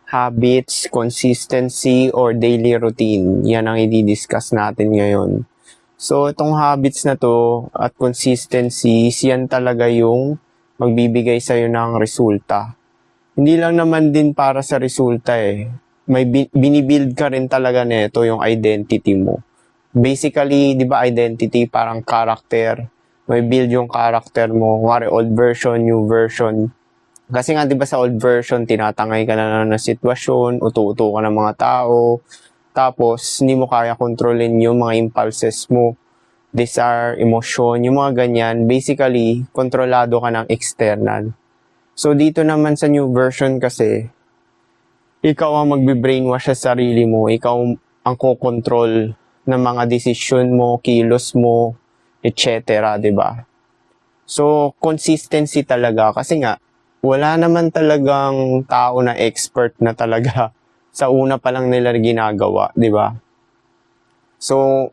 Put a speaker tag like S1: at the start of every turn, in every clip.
S1: habits, consistency, or daily routine. Yan ang i-discuss natin ngayon. So, itong habits na to at consistency, yan talaga yung magbibigay sa'yo ng resulta. Hindi lang naman din para sa resulta eh. May binibuild ka rin talaga nito yung identity mo. Basically, di ba identity parang character. May build yung character mo. Wari old version, new version. Kasi nga, di ba sa old version, tinatangay ka na ng sitwasyon, utu-utu ka ng mga tao, tapos hindi mo kaya kontrolin yung mga impulses mo, desire, emotion, yung mga ganyan. Basically, kontrolado ka ng external. So, dito naman sa new version kasi, ikaw ang magbe-brainwash sa sarili mo, ikaw ang kokontrol ng mga desisyon mo, kilos mo, etc. Diba? So, consistency talaga. Kasi nga, wala naman talagang tao na expert na talaga sa una pa lang nila ginagawa, di ba? So,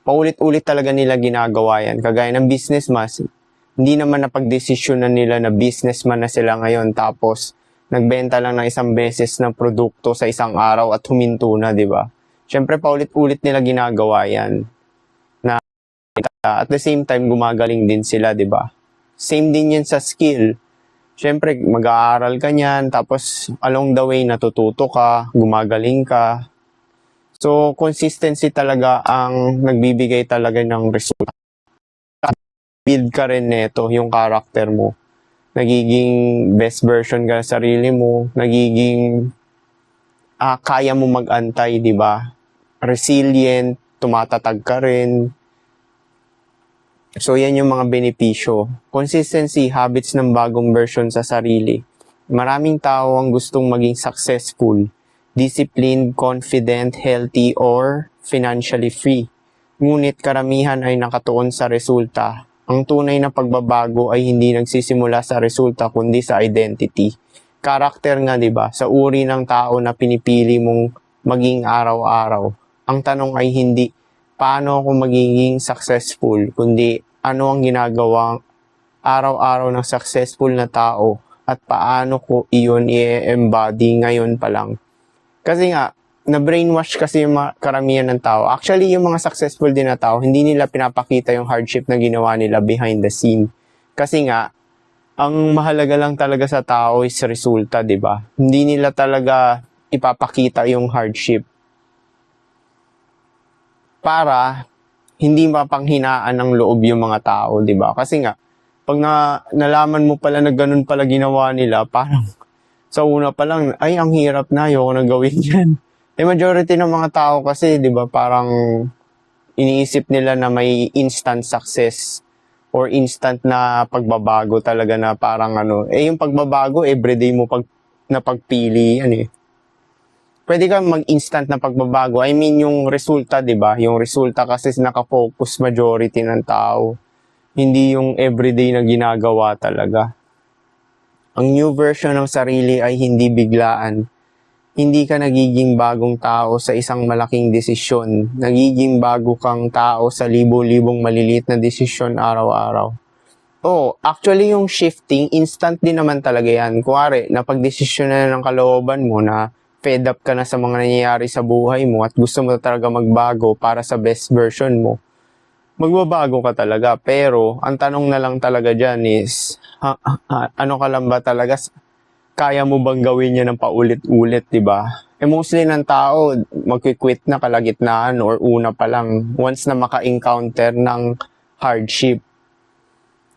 S1: paulit-ulit talaga nila ginagawa yan. Kagaya ng businessman, hindi naman napag-desisyonan nila na businessman na sila ngayon tapos nagbenta lang ng isang beses ng produkto sa isang araw at huminto na, di ba? Siyempre, paulit-ulit nila ginagawa yan. Na at the same time, gumagaling din sila, di ba? Same din yan sa skill. Siyempre, mag-aaral ka niyan, tapos along the way, natututo ka, gumagaling ka. So, consistency talaga ang nagbibigay talaga ng resulta. Build ka rin neto, yung character mo. Nagiging best version ka sa sarili mo, nagiging kaya mo mag-antay, di ba? Resilient, tumatatag ka rin. So, yan yung mga benepisyo. Consistency, habits ng bagong version sa sarili. Maraming tao ang gustong maging successful, disciplined, confident, healthy, or financially free. Ngunit karamihan ay nakatuon sa resulta. Ang tunay na pagbabago ay hindi nagsisimula sa resulta kundi sa identity. Character nga, di ba? Sa uri ng tao na pinipili mong maging araw-araw. Ang tanong ay hindi paano ako magiging successful, kundi ano ang ginagawang araw-araw ng successful na tao at paano ko iyon i-embody ngayon pa lang. Kasi nga, na-brainwash kasi yung karamihan ng tao. Actually, yung mga successful din na tao, hindi nila pinapakita yung hardship na ginawa nila behind the scene. Kasi nga, ang mahalaga lang talaga sa tao is resulta, di ba? Hindi nila talaga ipapakita yung hardship para hindi mapanghinaan ng loob yung mga tao, di ba? Kasi nga, pag nalaman mo pala na ganun pala ginawa nila, parang sa una pa lang, ay, ang hirap na, ayoko na gawin yan. Majority ng mga tao kasi, di ba, parang iniisip nila na may instant success or instant na pagbabago talaga na parang yung pagbabago, everyday mo na pagpili, pwede ka mag-instant na pagbabago. I mean, yung resulta, di ba? Yung resulta kasi nakafocus majority ng tao. Hindi yung everyday na ginagawa talaga. Ang new version ng sarili ay hindi biglaan. Hindi ka nagiging bagong tao sa isang malaking desisyon. Nagiging bago kang tao sa libo-libong maliliit na desisyon araw-araw. Actually yung shifting, instant din naman talaga yan. Kuwari, napag-desisyon na ng kalooban mo na fed up ka na sa mga nangyayari sa buhay mo at gusto mo talaga magbago para sa best version mo, magbabago ka talaga. Pero, ang tanong na lang talaga dyan is, ano ka lang ba talaga? Kaya mo bang gawin yan ng paulit-ulit, diba? Mostly ng tao, mag-quit na kalagitnaan or una pa lang once na maka-encounter ng hardship.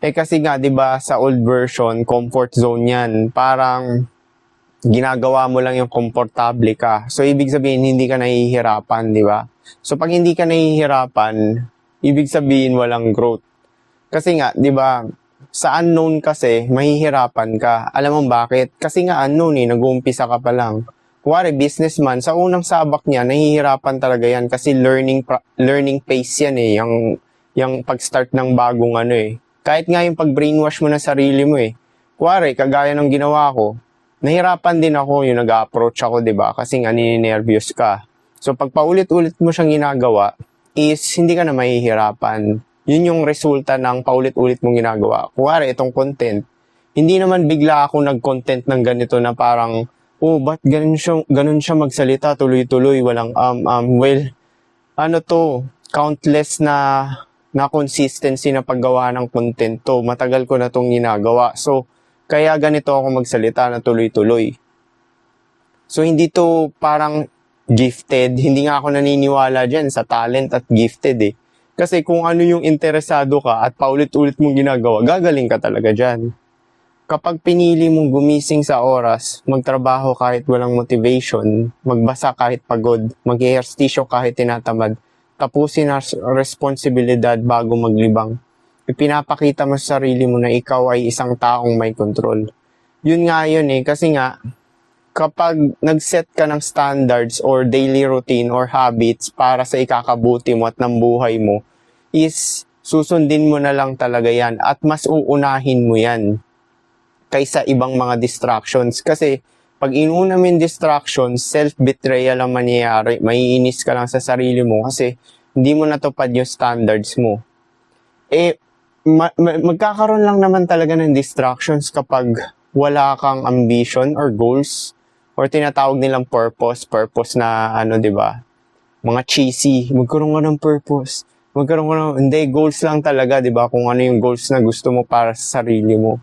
S1: Kasi nga, diba, sa old version, comfort zone yan. Parang ginagawa mo lang yung komportable ka. So, ibig sabihin, hindi ka nahihirapan, di ba? So, pag hindi ka nahihirapan, ibig sabihin, walang growth. Kasi nga, di ba, sa unknown kasi, mahihirapan ka. Alam mo bakit? Kasi nga unknown nag-uumpisa ka pa lang. Kuwari, businessman, sa unang sabak niya, nahihirapan talaga yan kasi learning pace yan yung pag-start ng bagong Kahit nga yung pag-brainwash mo na sarili mo Kuwari, kagaya ng ginawa ko, nahirapan din ako yung nag-approach ako, di ba? Kasi nga nininervyos ka. So, pag paulit-ulit mo siyang ginagawa, is hindi ka na mahihirapan. Yun yung resulta ng paulit-ulit mong ginagawa. Kuwari, itong content, hindi naman bigla ako nag-content ng ganito na parang oh, ba't ganun siya magsalita, tuloy-tuloy, walang well, ano to, countless na consistency na paggawa ng content to. Matagal ko na tong ginagawa. So, kaya ganito ako magsalita na tuloy-tuloy. So, hindi to parang gifted. Hindi nga ako naniniwala dyan sa talent at gifted eh. Kasi kung ano yung interesado ka at paulit-ulit mong ginagawa, gagaling ka talaga dyan. Kapag pinili mong gumising sa oras, magtrabaho kahit walang motivation, magbasa kahit pagod, mag-ehersisyo kahit tinatamad, tapusin ang responsibilidad bago maglibang, ipinapakita mo sa sarili mo na ikaw ay isang taong may control. Yun nga yun eh, kasi nga, kapag nag-set ka ng standards or daily routine or habits para sa ikakabuti mo at ng buhay mo, is susundin mo na lang talaga yan at mas uunahin mo yan kaysa ibang mga distractions. Kasi pag inuna mo yung distractions, self-betrayal ang mangyayari. Maiinis ka lang sa sarili mo kasi hindi mo natupad yung standards mo. Eh, magkakaroon lang naman talaga ng distractions kapag wala kang ambition or goals or tinatawag nilang purpose na ano, 'di ba? Mga cheesy, magkaroon ka ng purpose. Hindi, goals lang talaga, 'di ba? Kung ano yung goals na gusto mo para sa sarili mo.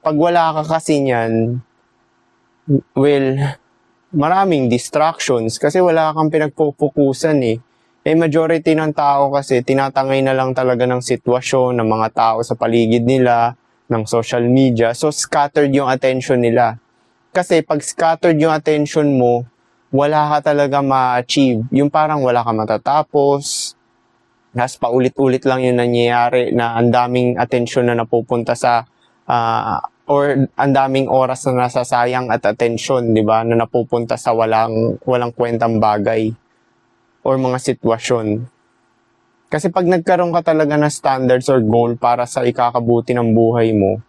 S1: Pag wala ka kasi niyan, well, maraming distractions kasi wala kang pinagpupukusan eh. Eh, majority ng tao kasi tinatangay na lang talaga ng sitwasyon ng mga tao sa paligid nila, ng social media. So, scattered yung attention nila. Kasi pag scattered yung attention mo, wala ka talaga ma-achieve. Yung parang wala ka matatapos, tapos paulit-ulit lang yung nangyayari na ang daming attention na napupunta sa or ang daming oras na nasasayang at attention, 'di ba, na napupunta sa walang kwentang bagay or mga sitwasyon. Kasi pag nagkaroon ka talaga ng standards or goal para sa ikakabuti ng buhay mo,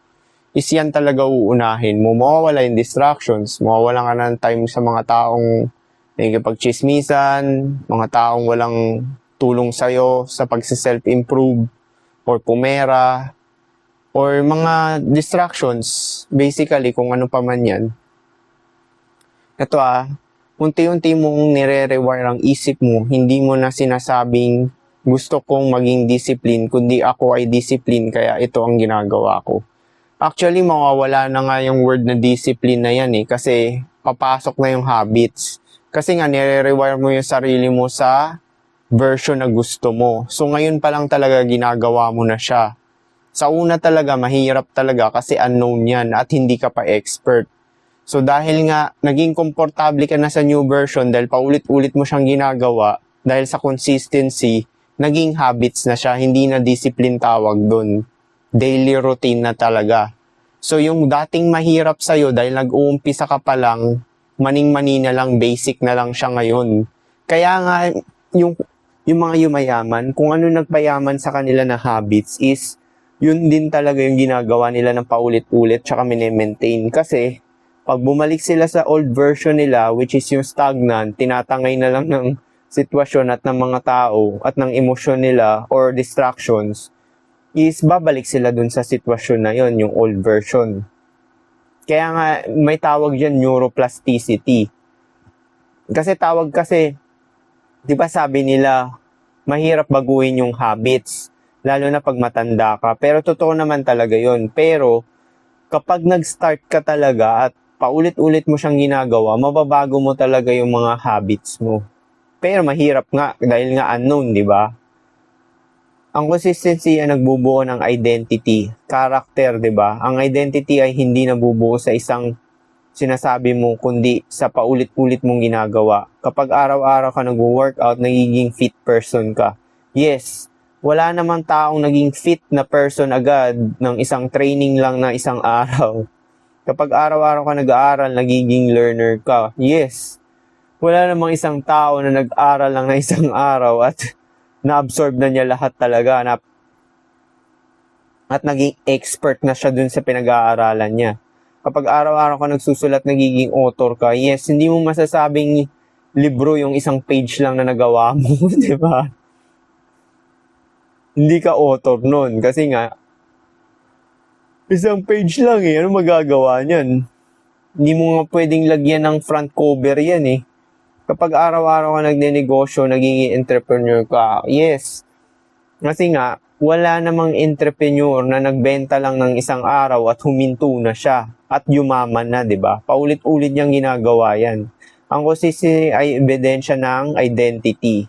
S1: is yan talaga uunahin mo. Mawawala yung distractions, mawawala ka ng time sa mga taong nakikipagchismisan, mga taong walang tulong sa'yo sa pagsi-self-improve or pumera, or mga distractions, basically, kung ano pa man yan. Ito unti-unti mong nire-rewire ang isip mo, hindi mo na sinasabing gusto kong maging discipline, kundi ako ay discipline, kaya ito ang ginagawa ko. Actually, mawawala na nga yung word na discipline na yan eh, kasi papasok na yung habits. Kasi nga, nire-rewire mo yung sarili mo sa version na gusto mo. So, ngayon pa lang talaga ginagawa mo na siya. Sa una talaga, mahirap talaga kasi unknown yan at hindi ka pa expert. So dahil nga naging komportable ka na sa new version dahil paulit-ulit mo siyang ginagawa, dahil sa consistency, naging habits na siya, hindi na discipline tawag dun. Daily routine na talaga. So yung dating mahirap sa'yo dahil nag-uumpisa ka pa lang, maning-mani na lang, basic na lang siya ngayon. Kaya nga yung mga yumayaman, kung ano nagpayaman sa kanila na habits is yun din talaga yung ginagawa nila ng paulit-ulit tsaka mini-maintain. Kasi, pag bumalik sila sa old version nila, which is yung stagnant, tinatangay na lang ng sitwasyon at ng mga tao at ng emosyon nila or distractions, is babalik sila dun sa sitwasyon na yon, yung old version. Kaya nga, may tawag dyan neuroplasticity. Kasi di ba sabi nila, mahirap baguhin yung habits, lalo na pag matanda ka. Pero totoo naman talaga yon. Pero kapag nag-start ka talaga at paulit-ulit mo siyang ginagawa, mababago mo talaga yung mga habits mo. Pero mahirap nga dahil nga unknown, di ba? Ang consistency ay nagbubuo ng identity, character, di ba? Ang identity ay hindi nabubuo sa isang sinasabi mo, kundi sa paulit-ulit mong ginagawa. Kapag araw-araw ka nag-workout, nagiging fit person ka. Yes, wala namang taong naging fit na person agad ng isang training lang na isang araw. Kapag araw-araw ka nag-aaral, nagiging learner ka. Yes, wala namang isang tao na nag-aral lang na isang araw at na-absorb na niya lahat talaga at naging expert na siya dun sa pinag-aaralan niya. Kapag araw-araw ka nagsusulat, nagiging author ka. Yes, hindi mo masasabing libro yung isang page lang na nagawa mo, di ba? Hindi ka author nun. Kasi nga, isang page lang eh. Ano magagawa niyan? Hindi mo nga pwedeng lagyan ng front cover yan eh. Kapag araw-araw ka nagnenegosyo, nagiging entrepreneur ka, yes. Kasi nga, wala namang entrepreneur na nagbenta lang ng isang araw at huminto na siya at yumaman na, di ba? Paulit-ulit niyang ginagawa yan. Ang consistency ay ebidensya ng identity.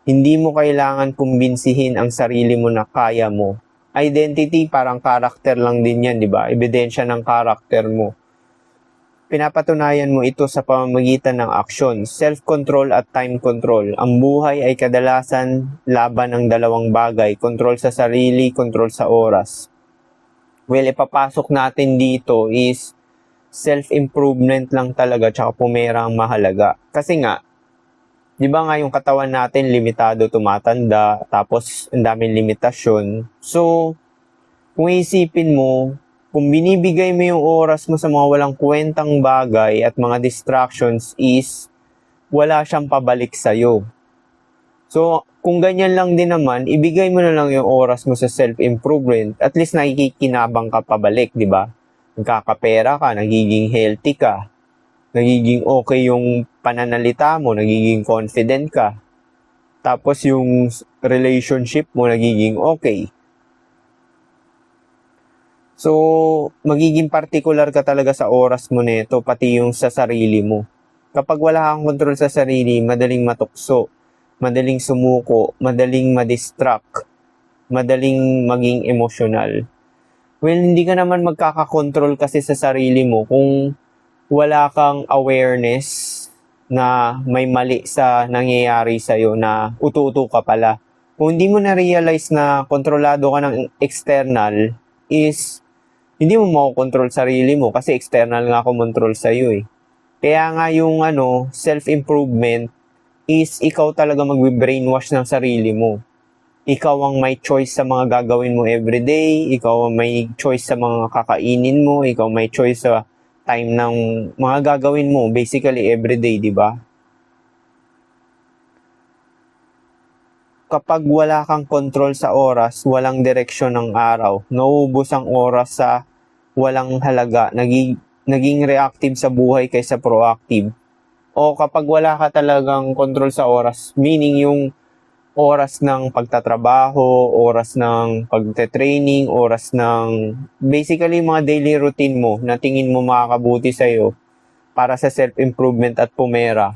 S1: Hindi mo kailangan kumbinsihin ang sarili mo na kaya mo. Identity parang karakter lang din yan, di ba? Ebidensya ng karakter mo. Pinapatunayan mo ito sa pamamagitan ng aksyon, self-control at time control. Ang buhay ay kadalasan laban ng dalawang bagay, control sa sarili, control sa oras. Well, ipapasok natin dito is self-improvement lang talaga tsaka pumera ang mahalaga. Kasi nga, di ba nga yung katawan natin limitado, tumatanda, tapos ang daming limitasyon. So, kung isipin mo, kung binibigay mo yung oras mo sa mga walang kwentang bagay at mga distractions is wala siyang pabalik sa'yo. So, kung ganyan lang din naman, ibigay mo na lang yung oras mo sa self-improvement. At least nakikikinabang ka pabalik, di ba? Nagkakapera ka, nagiging healthy ka, nagiging okay yung pananalita mo, nagiging confident ka. Tapos yung relationship mo nagiging okay. So, magiging particular ka talaga sa oras mo nito, pati yung sa sarili mo. Kapag wala kang control sa sarili, madaling matukso, madaling sumuko, madaling madistract, madaling maging emosyonal. Well, hindi ka naman magkakakontrol kasi sa sarili mo kung wala kang awareness na may mali sa nangyayari sa'yo na utu-utu ka pala. Kung hindi mo na-realize na kontrolado ka ng external is hindi mo makokontrol sarili mo kasi external nga kumontrol sa'yo eh. Kaya nga yung self-improvement is ikaw talaga magbe-brainwash ng sarili mo. Ikaw ang may choice sa mga gagawin mo everyday, ikaw ang may choice sa mga kakainin mo, ikaw may choice sa time ng mga gagawin mo, basically everyday, di ba? Kapag wala kang control sa oras, walang direksyon ng araw. Nauubos ang oras sa walang halaga. Naging reactive sa buhay kaysa proactive. O kapag wala ka talagang control sa oras, meaning yung oras ng pagtatrabaho, oras ng pagte-training, oras ng basically mga daily routine mo na tingin mo makakabuti sa'yo para sa self-improvement at pumera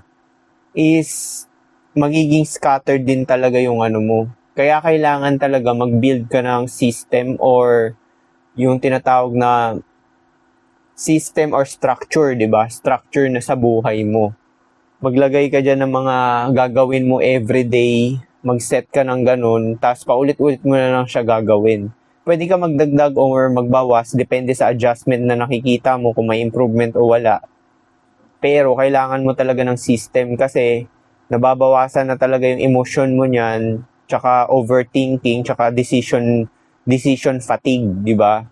S1: is magiging scattered din talaga yung mo. Kaya kailangan talaga mag-build ka ng system or yung tinatawag na system or structure, di ba? Structure na sa buhay mo. Maglagay ka dyan ng mga gagawin mo everyday, mag-set ka ng ganun, tapos paulit-ulit mo na lang siya gagawin. Pwede ka magdagdag or magbawas, depende sa adjustment na nakikita mo kung may improvement o wala. Pero kailangan mo talaga ng system kasi nababawasan na talaga yung emotion mo niyan, tsaka overthinking, tsaka decision fatigue, di ba?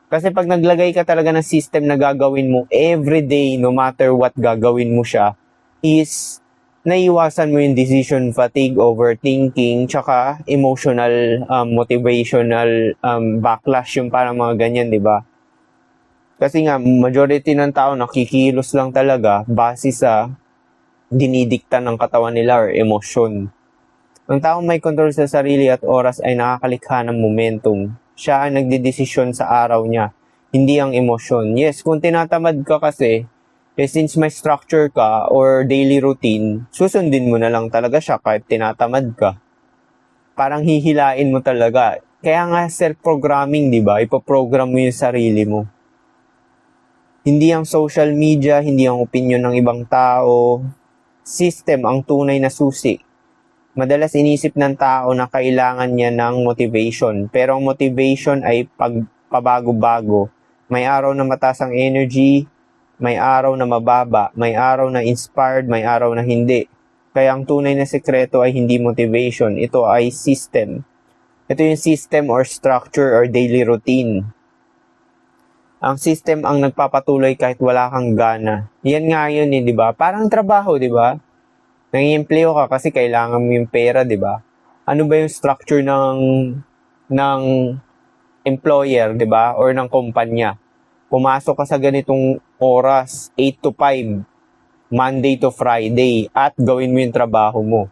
S1: Kasi pag naglagay ka talaga ng system na gagawin mo everyday, no matter what gagawin mo siya, is naiwasan mo yung decision fatigue, overthinking, tsaka emotional, motivational backlash, yung parang mga ganyan, di ba? Kasi nga, majority ng tao nakikilos lang talaga base sa dinidikta ng katawan nila or emosyon. Ang taong may control sa sarili at oras ay nakakalikha ng momentum. Siya ang nagdedesisyon sa araw niya, hindi ang emosyon. Yes, kung tinatamad ka kasi, since may structure ka or daily routine, susundin mo na lang talaga siya kahit tinatamad ka. Parang hihilain mo talaga. Kaya nga self-programming, di ba? Ipoprogram mo yung sarili mo. Hindi ang social media, hindi ang opinion ng ibang tao. System ang tunay na susi. Madalas inisip ng tao na kailangan niya ng motivation. Pero ang motivation ay pabago-bago. May araw na mataas ang energy, may araw na mababa, may araw na inspired, may araw na hindi. Kaya ang tunay na sekreto ay hindi motivation. Ito ay system. Ito yung system or structure or daily routine. Ang system ang nagpapatuloy kahit wala kang gana. Yan nga yun di ba? Parang trabaho, di ba? Nangiempleo ka kasi kailangan mo yung pera, di ba? Ano ba yung structure ng employer, di ba? Or ng kumpanya? pumasok ka sa ganitong oras, 8 to 5, Monday to Friday, at gawin mo yung trabaho mo.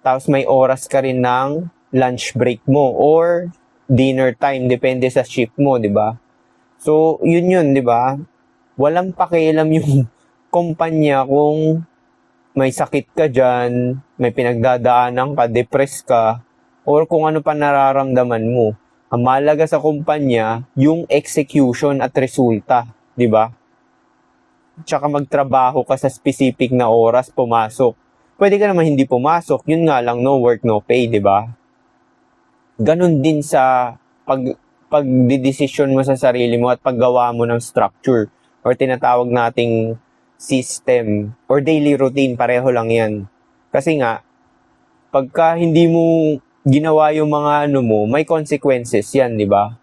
S1: Tapos may oras ka rin ng lunch break mo or dinner time, depende sa shift mo, di ba? So, yun, di ba? Walang pakialam yung kumpanya kung may sakit ka dyan, may pinagdadaanan ka, depress ka, or kung ano pa nararamdaman mo. Ang mahalaga sa kumpanya, yung execution at resulta, di ba? Tsaka magtrabaho ka sa specific na oras, pumasok. Pwede ka naman hindi pumasok, yun nga lang, no work, no pay, di ba? Ganon din sa pagdidesisyon mo sa sarili mo at paggawa mo ng structure or tinatawag nating system or daily routine, pareho lang yan. Kasi nga, pagka hindi mo ginawa yung mga ano mo, may consequences yan, di ba?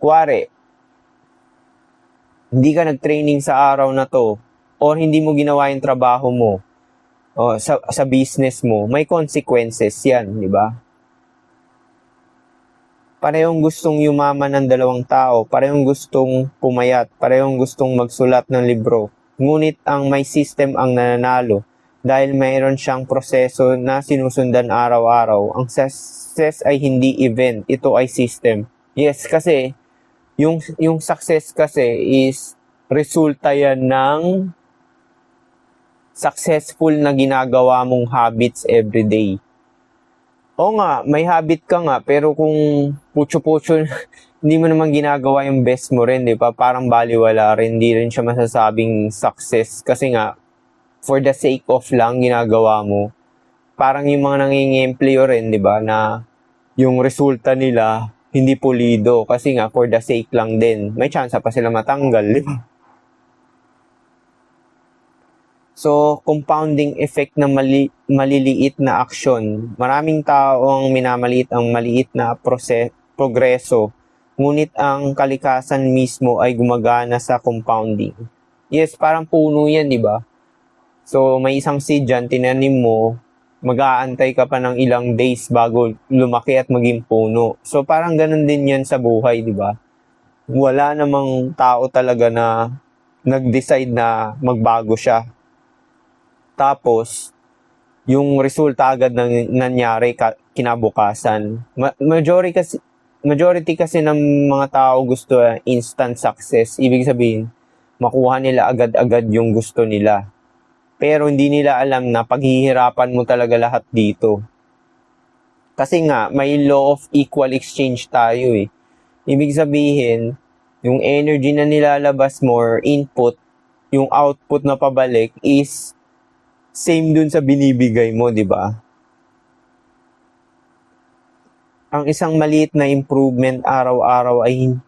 S1: Kuwari, hindi ka nag-training sa araw na to or hindi mo ginawa yung trabaho mo o sa business mo, may consequences yan, di ba? Parehong gustong yumaman ng dalawang tao, parehong gustong pumayat, parehong gustong magsulat ng libro. Ngunit ang may system ang nananalo dahil mayroon siyang proseso na sinusundan araw-araw. Ang success ay hindi event, ito ay system. Yes, kasi yung success kasi is resulta yan ng successful na ginagawa mong habits everyday. Oo nga, may habit ka nga, pero kung putyo-putyo, hindi mo naman ginagawa yung best mo rin, di ba? Parang baliwala rin, hindi rin siya masasabing success. Kasi nga, for the sake of lang ginagawa mo. Parang yung mga nangingi-employo rin, di ba? Na yung resulta nila, hindi pulido. Kasi nga, for the sake lang din. May chance pa sila matanggal, di ba? So, compounding effect ng maliliit na aksyon. Maraming tao ang minamaliit ang maliit na progreso, ngunit ang kalikasan mismo ay gumagana sa compounding. Yes, parang puno yan, di ba? So, may isang seed dyan, tinanim mo, mag-aantay ka pa ng ilang days bago lumaki at maging puno. So, parang ganun din yan sa buhay, di ba? Wala namang tao talaga na nag-decide na magbago siya. Tapos, yung resulta agad nangyari kinabukasan. Majority kasi ng mga tao gusto instant success. Ibig sabihin, makuha nila agad-agad yung gusto nila. Pero hindi nila alam na paghihirapan mo talaga lahat dito. Kasi nga, may law of equal exchange tayo eh. Ibig sabihin, yung energy na nilalabas mo or input, yung output na pabalik is same dun sa binibigay mo, di ba? Ang isang maliit na improvement araw-araw ay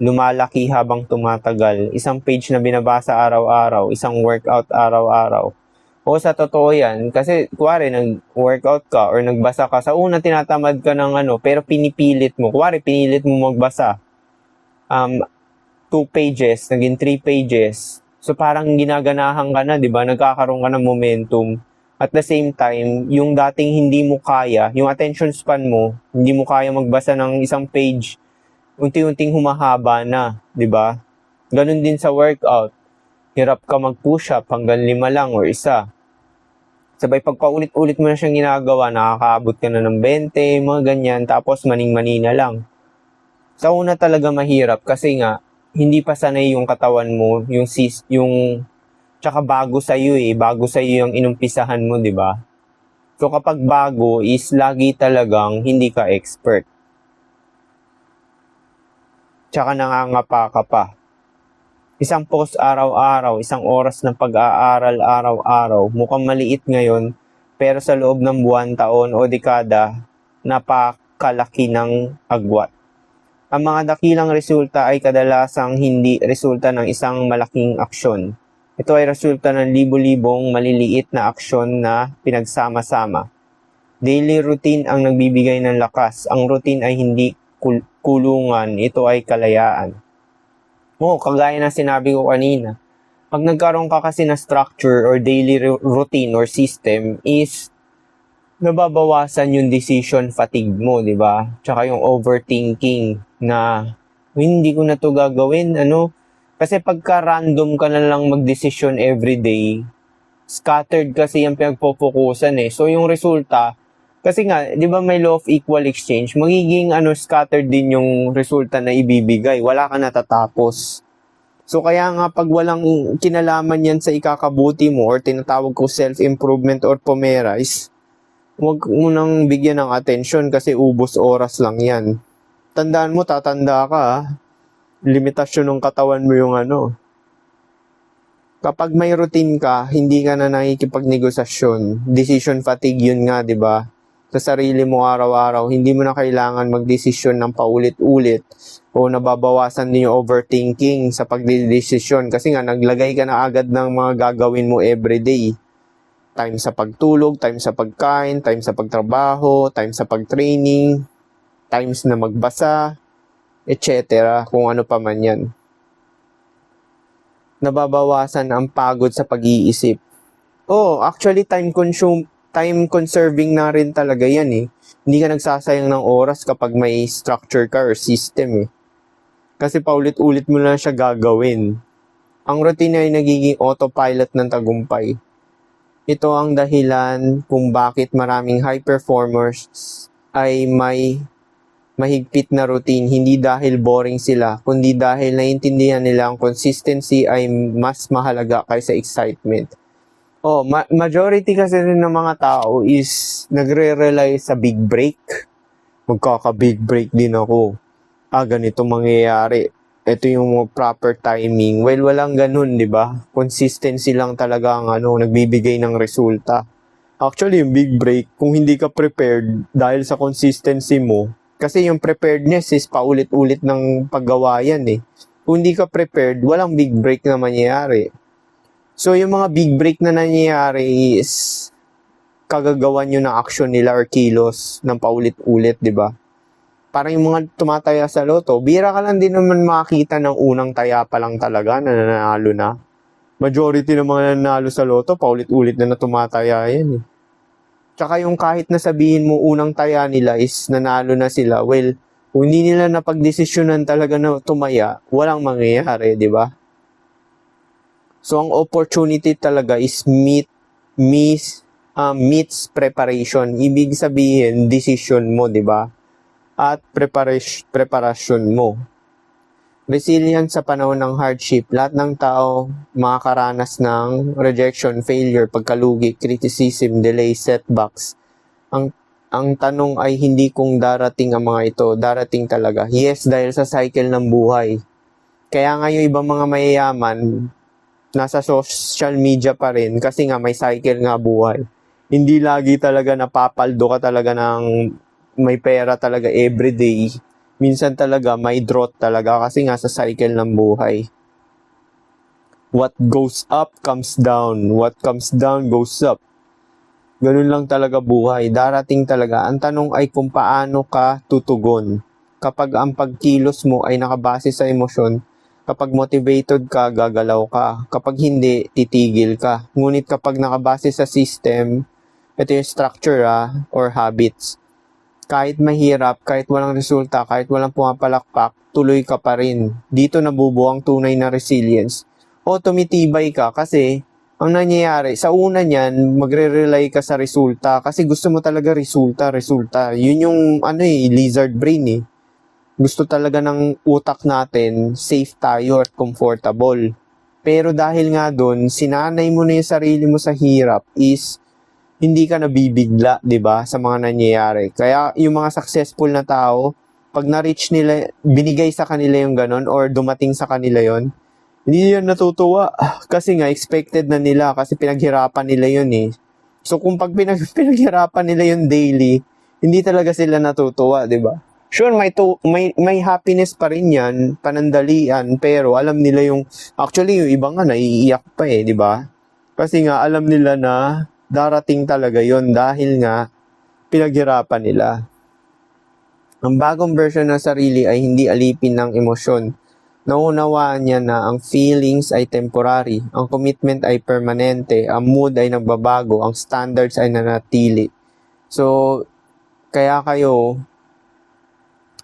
S1: lumalaki habang tumatagal. Isang page na binabasa araw-araw, isang workout araw-araw. O sa totoo yan, kasi kuwari nag-workout ka or nagbasa ka, sa una tinatamad ka ng pero pinipilit mo. Kuwari pinilit mo magbasa. 2 pages, naging 3 pages. So parang ginaganahan ka na, di ba? Nagkakaroon ka ng momentum. At the same time, yung dating hindi mo kaya, yung attention span mo, hindi mo kaya magbasa ng isang page, unti-unting humahaba na, di ba? Ganun din sa workout. Hirap ka mag-push up hanggang 5 lang or 1. Sabay pagpaulit-ulit mo na siyang ginagawa, nakakaabot ka na ng 20, mga ganyan, tapos maning-mani na lang. Sa una talaga mahirap kasi nga, hindi pa sanay yung katawan mo, yung tsaka bago sa iyo bago sa iyo yung inumpisahan mo, 'di ba? So kapag bago is lagi talagang hindi ka expert. Tsaka nangangapa ka pa. Isang post araw-araw, isang oras ng pag-aaral araw-araw, mukhang maliit ngayon, pero sa loob ng buwan, taon o dekada, napakalaki ng agwat. Ang mga dakilang resulta ay kadalasang hindi resulta ng isang malaking aksyon. Ito ay resulta ng libo-libong maliliit na aksyon na pinagsama-sama. Daily routine ang nagbibigay ng lakas. Ang routine ay hindi kulungan, ito ay kalayaan. Kagaya ng sinabi ko kanina, pag nagkaroon ka kasi ng structure or daily routine or system is nababawasan yung decision fatigue mo, di ba? Tsaka yung overthinking na hindi ko na to gagawin, Kasi pagka random ka na lang magdesisyon everyday, scattered kasi yung pinagpo-focusan eh. So yung resulta, kasi nga, di ba may law of equal exchange, magiging scattered din yung resulta na ibibigay. Wala ka natatapos. So kaya nga pag walang kinalaman yan sa ikakabuti mo or tinatawag ko self-improvement or pomerize, huwag mo nang bigyan ng atensyon kasi ubos oras lang yan. Tandaan mo, tatanda ka limitasyon ng katawan mo yung Kapag may routine ka, hindi ka na nakikipagnegosasyon. Decision fatigue yun nga, di ba? Sa sarili mo araw-araw, hindi mo na kailangan magdesisyon ng paulit-ulit o nababawasan din yung overthinking sa pagdedesisyon kasi nga naglagay ka na agad ng mga gagawin mo everyday. Time sa pagtulog, time sa pagkain, time sa pagtrabaho, time sa pagtraining, times na magbasa, etc. Kung ano pa man yan. Nababawasan ang pagod sa pag-iisip. Actually time conserving na rin talaga yan eh. Hindi ka nagsasayang ng oras kapag may structure ka or system eh. Kasi paulit-ulit mo lang siya gagawin. Ang routine ay nagiging autopilot ng tagumpay. Ito ang dahilan kung bakit maraming high performers ay may mahigpit na routine, hindi dahil boring sila, kundi dahil naiintindihan nila ang consistency ay mas mahalaga kaysa excitement. Majority kasi rin ng mga tao is nagre-rely sa big break. Magkaka-big break din ako. Ganito mangyayari. Ito yung proper timing. Well, walang ganun, di ba? Consistency lang talaga ang nagbibigay ng resulta. Actually, yung big break, kung hindi ka prepared dahil sa consistency mo, kasi yung preparedness is paulit-ulit ng paggawa yan eh. Kung hindi ka prepared, walang big break na mangyayari. So yung mga big break na nangyayari is kagagawan nyo ng action nila or kilos ng paulit-ulit, di ba? Parang yung mga tumataya sa loto, bira ka lang din naman makakita ng unang taya pa lang talaga na nanalo na. Majority ng mga nanalo sa loto, paulit-ulit na tumataya yan eh. Tsaka yung kahit na sabihin mo unang taya nila is nanalo na sila, well, kung hindi nila napagdesisyonan talaga na tumaya, walang mangyayari, di ba? So, ang opportunity talaga is meets preparation. Ibig sabihin, decision mo, di ba? At preparasyon mo. Resilience sa panahon ng hardship. Lahat ng tao makakaranas ng rejection, failure, pagkalugi, criticism, delay, setbacks. Ang tanong ay hindi kung darating ang mga ito. Darating talaga. Yes, dahil sa cycle ng buhay. Kaya nga yung ibang mga mayayaman, nasa social media pa rin kasi nga may cycle nga buhay. Hindi lagi talaga napapaldo ka talaga ng may pera talaga everyday. Minsan talaga may drought talaga kasi nga sa cycle ng buhay. What goes up comes down. What comes down goes up. Ganun lang talaga buhay. Darating talaga. Ang tanong ay kung paano ka tutugon. Kapag ang pagkilos mo ay nakabase sa emosyon, kapag motivated ka, gagalaw ka. Kapag hindi, titigil ka. Ngunit kapag nakabase sa system, ito yung structure or habits. Kahit mahirap, kahit walang resulta, kahit walang pumapalakpak, tuloy ka pa rin. Dito nabubuo ang tunay na resilience. Tumitibay ka kasi ang nangyayari, sa una niyan, magre-rely ka sa resulta kasi gusto mo talaga resulta. Yun yung lizard brain eh. Gusto talaga ng utak natin, safe tayo at comfortable. Pero dahil nga doon, sinanay mo na yung sarili mo sa hirap is hindi ka nabibigla, 'di ba, sa mga nangyayari. Kaya yung mga successful na tao, pag na-reach nila, binigay sa kanila yung ganon or dumating sa kanila yon, hindi yan natutuwa kasi nga expected na nila kasi pinaghirapan nila yun eh. So kung pag pinaghirapan nila yung daily, hindi talaga sila natutuwa, 'di ba? Sure, may happiness pa rin yan, panandalian, pero alam nila actually yung iba nga naiiyak pa eh, 'di ba? Kasi nga alam nila na darating talaga yon dahil nga pinaghirapan nila. Ang bagong version ng sarili ay hindi alipin ng emosyon. Naunawaan niya na ang feelings ay temporary, ang commitment ay permanente, ang mood ay nagbabago, ang standards ay nanatili. So, kaya kayo,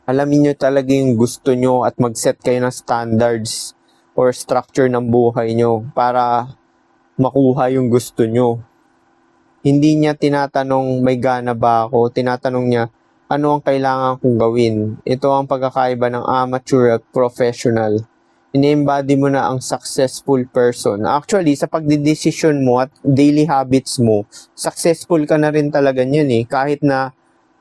S1: alamin nyo talaga yung gusto nyo at mag-set kayo ng standards. or structure ng buhay nyo para makuha yung gusto nyo. Hindi niya tinatanong may gana ba ako, tinatanong niya ano ang kailangan kong gawin. Ito ang pagkakaiba ng amateur at professional. Ini-embody mo na ang successful person. Actually, sa pagdidesisyon mo at daily habits mo, successful ka na rin talaga niyan eh. Kahit na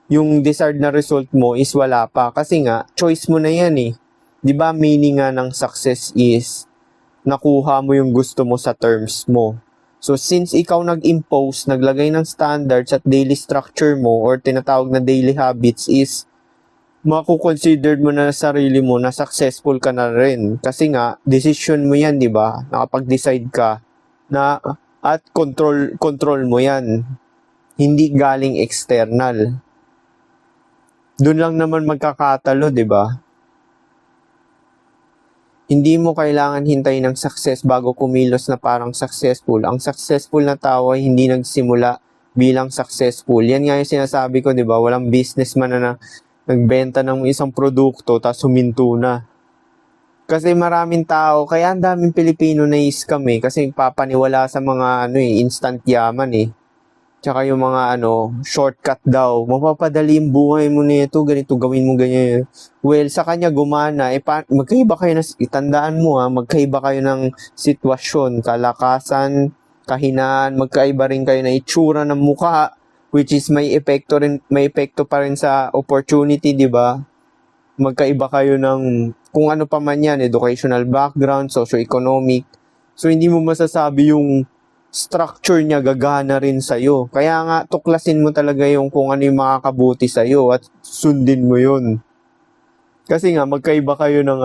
S1: yung desired na result mo is wala pa. Kasi nga, choice mo na yan eh. Di ba meaning nga ng success is nakuha mo yung gusto mo sa terms mo. So, since ikaw nag-impose, naglagay ng standards at daily structure mo or tinatawag na daily habits is makukonsider mo na sarili mo na successful ka na rin. Kasi nga, decision mo yan, di ba? Nakapag-decide ka na at control mo yan. Hindi galing external. Doon lang naman magkakatalo, di ba? Hindi mo kailangan hintayin ng success bago kumilos na parang successful. Ang successful na tao ay hindi nagsimula bilang successful. Yan nga yung sinasabi ko, di ba? Walang businessman na nagbenta ng isang produkto tapos huminto na. Kasi maraming tao, kaya ang daming Pilipino na scam eh. Kasi papaniwala sa mga instant yaman eh. Tsaka yung mga shortcut daw. Mapapadali yung buhay mo nito, ganito, gawin mo ganyan. Well, sa kanya gumana, magkaiba kayo itandaan mo magkaiba kayo ng sitwasyon, kalakasan, kahinaan, magkaiba rin kayo na itsura ng mukha, which is may epekto pa rin sa opportunity, di ba? Magkaiba kayo ng kung ano pa man yan, educational background, socio-economic. So, hindi mo masasabi yung structure niya gagana rin sa'yo. Kaya nga, tuklasin mo talaga yung kung ano yung makakabuti sa'yo at sundin mo yun. Kasi nga, magkaiba kayo ng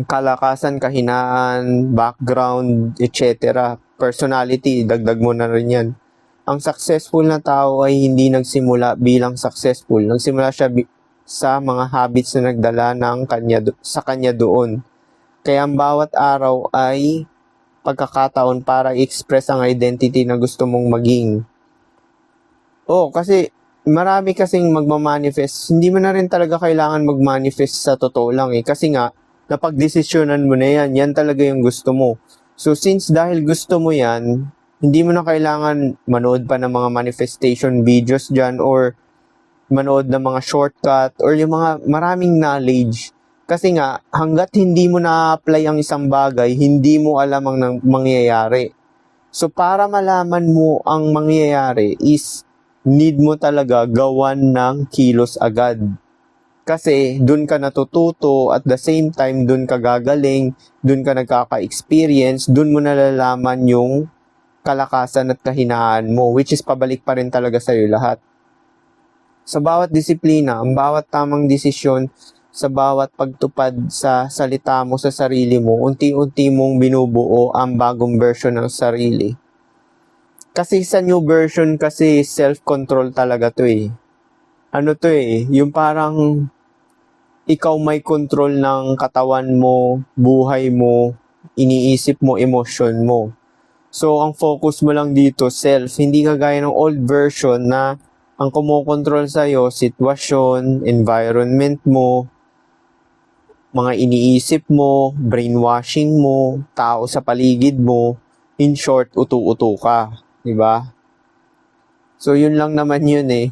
S1: kalakasan, kahinaan, background, etc. Personality, dagdag mo na rin yan. Ang successful na tao ay hindi nagsimula bilang successful. Nagsimula siya sa mga habits na nagdala sa kanya doon. Kaya ang bawat araw ay pagkakataon para i-express ang identity na gusto mong maging. Kasi marami kasing magmamanifest. Hindi mo na rin talaga kailangan magmanifest sa totoo lang eh. Kasi nga, napagdesisyonan mo na yan. Yan talaga yung gusto mo. So since dahil gusto mo yan, hindi mo na kailangan manood pa ng mga manifestation videos dyan or manood ng mga shortcut or yung mga maraming knowledge. Kasi nga, hanggat hindi mo na-apply ang isang bagay, hindi mo alam ang mangyayari. So, para malaman mo ang mangyayari is need mo talaga gawan ng kilos agad. Kasi, dun ka natututo, at the same time, dun ka gagaling, dun ka nagkaka-experience, dun mo nalalaman yung kalakasan at kahinaan mo, which is pabalik pa rin talaga sa'yo lahat. Sa bawat disiplina, ang bawat tamang desisyon, sa bawat pagtupad sa salita mo sa sarili mo, unti-unti mong binubuo ang bagong version ng sarili. Kasi sa new version kasi self-control talaga to eh. Yung parang ikaw may control ng katawan mo, buhay mo, iniisip mo, emosyon mo. So ang focus mo lang dito, self, hindi kagaya ng old version na ang kumokontrol sa'yo, sitwasyon, environment mo, mga iniisip mo, brainwashing mo, tao sa paligid mo, in short, utu-utu ka, di ba? So, yun lang naman yun eh.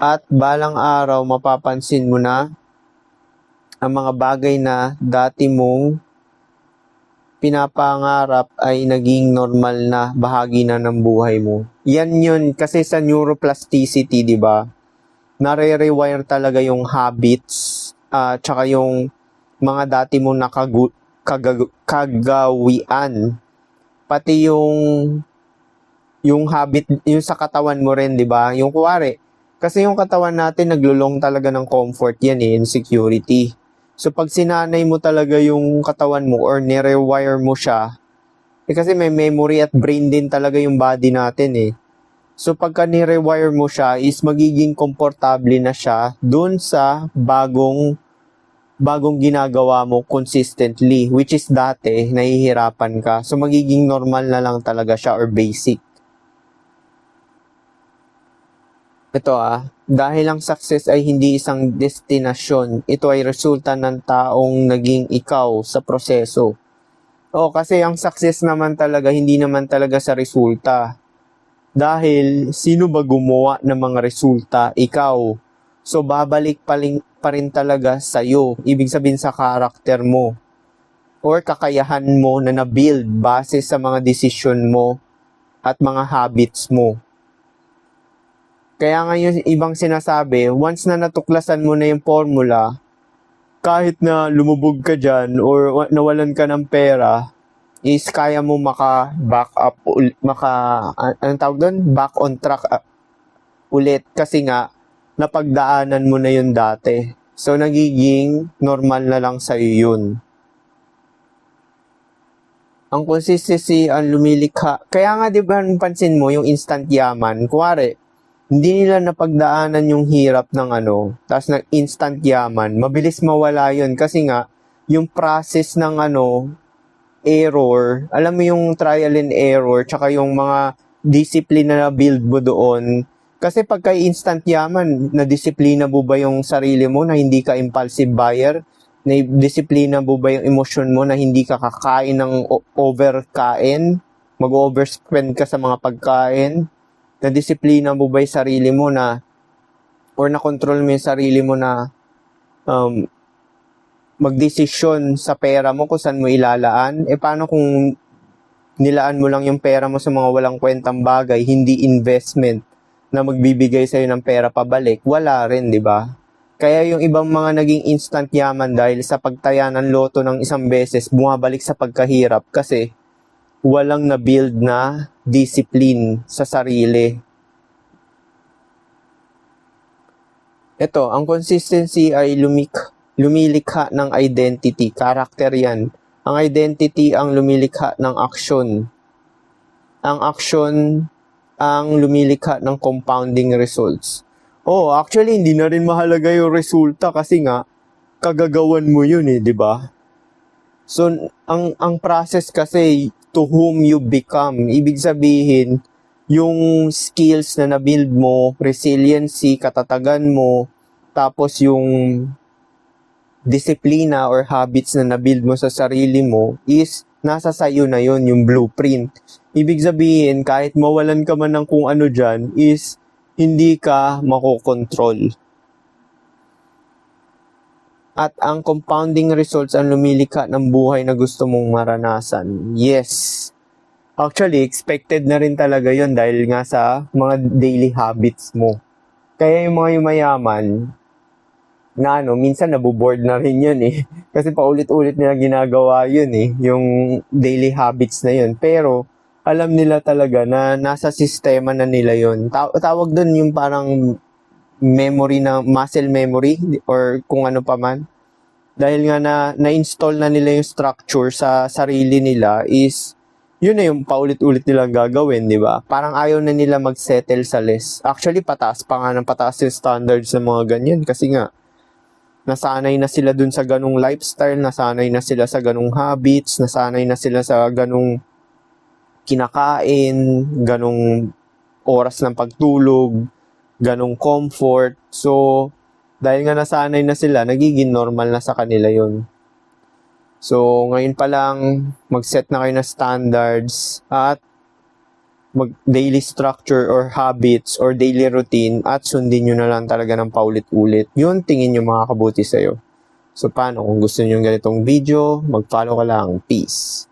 S1: At balang araw, mapapansin mo na ang mga bagay na dati mong pinapangarap ay naging normal na bahagi na ng buhay mo. Yan yun, kasi sa neuroplasticity, di ba? Nare-rewire talaga yung habits, tsaka yung mga dati mong kagawian. Pati yung habit, yung sa katawan mo rin, di ba? Yung kuwari, kasi yung katawan natin naglulong talaga ng comfort yan eh, insecurity. So pag sinanay mo talaga yung katawan mo or nire-wire mo siya, kasi may memory at brain din talaga yung body natin eh. So pagka nire-wire mo siya is magiging komportable na siya dun sa bagong ginagawa mo consistently, which is dati nahihirapan ka. So magiging normal na lang talaga siya or basic. Ito dahil ang success ay hindi isang destinasyon, ito ay resulta ng taong naging ikaw sa proseso. Kasi ang success naman talaga, hindi naman talaga sa resulta. Dahil sino ba gumawa ng mga resulta? Ikaw. So babalik pa rin talaga sa'yo. Ibig sabihin sa karakter mo or kakayahan mo na na-build base sa mga desisyon mo at mga habits mo. Kaya nga yung ibang sinasabi, once na natuklasan mo na yung formula, kahit na lumubog ka dyan or nawalan ka ng pera, is kaya mo back on track ulit kasi nga napagdaanan mo na yun dati. So nagiging normal na lang sa'yo yun. Ang consistency ang lumilikha. Kaya nga 'di ba pansin mo yung instant yaman, kuwari hindi nila napagdaanan yung hirap ng tapos instant yaman, mabilis mawala yun kasi nga yung process ng error, alam mo yung trial and error, tsaka yung mga discipline na build mo doon. Kasi pagka instant yaman, na-disiplina mo ba yung sarili mo na hindi ka impulsive buyer? Na-disiplina mo ba yung emosyon mo na hindi ka kakain ng overkain? Mag-overspend ka sa mga pagkain? Na-disiplina mo ba yung sarili mo na or na-control mo yung sarili mo na magdesisyon sa pera mo kung saan mo ilalaan? Paano kung nilaan mo lang yung pera mo sa mga walang kwentang bagay, hindi investment na magbibigay sa'yo ng pera pabalik? Wala rin, di ba? Kaya yung ibang mga naging instant yaman dahil sa pagtaya ng loto ng isang beses, bumabalik sa pagkahirap kasi walang na-build na discipline sa sarili. Ito, ang consistency ay lumilikha ng identity, character yan. Ang identity ang lumilikha ng action. Ang action ang lumilikha ng compounding results. Actually, hindi na rin mahalaga yung resulta kasi nga, kagagawan mo yun di ba? So, ang process kasi, to whom you become, ibig sabihin, yung skills na na-build mo, resiliency, katatagan mo, tapos yung disiplina or habits na na-build mo sa sarili mo is nasa sayo na yon yung blueprint. Ibig sabihin, kahit mawalan ka man ng kung ano dyan, is hindi ka makokontrol. At ang compounding results ang lumilikha ng buhay na gusto mong maranasan. Yes. Actually, expected na rin talaga yon dahil nga sa mga daily habits mo. Kaya yung mga yumayaman, na minsan naboboard na rin yun Kasi paulit-ulit nila ginagawa yun yung daily habits na yun. Pero, alam nila talaga na nasa sistema na nila yun. Tawag dun yung parang memory na muscle memory or kung ano pa man. Dahil nga na-install na nila yung structure sa sarili nila is yun na yung paulit-ulit nilang gagawin, di ba? Parang ayaw na nila mag-settle sa less. Actually, pataas pa nga ng pataas yung standards ng mga ganyan kasi nga nasanay na sila dun sa ganung lifestyle, nasanay na sila sa ganung habits, nasanay na sila sa ganung kinakain, ganung oras ng pagtulog, ganung comfort. So, dahil nga nasanay na sila, nagiging normal na sa kanila yun. So, ngayon pa lang, mag-set na kayo ng standards at mag-daily structure or habits or daily routine at sundin nyo na lang talaga ng paulit-ulit. Yun, tingin nyo makakabuti sa'yo. So, paano? Kung gusto nyo yung ganitong video, mag-follow ka lang. Peace!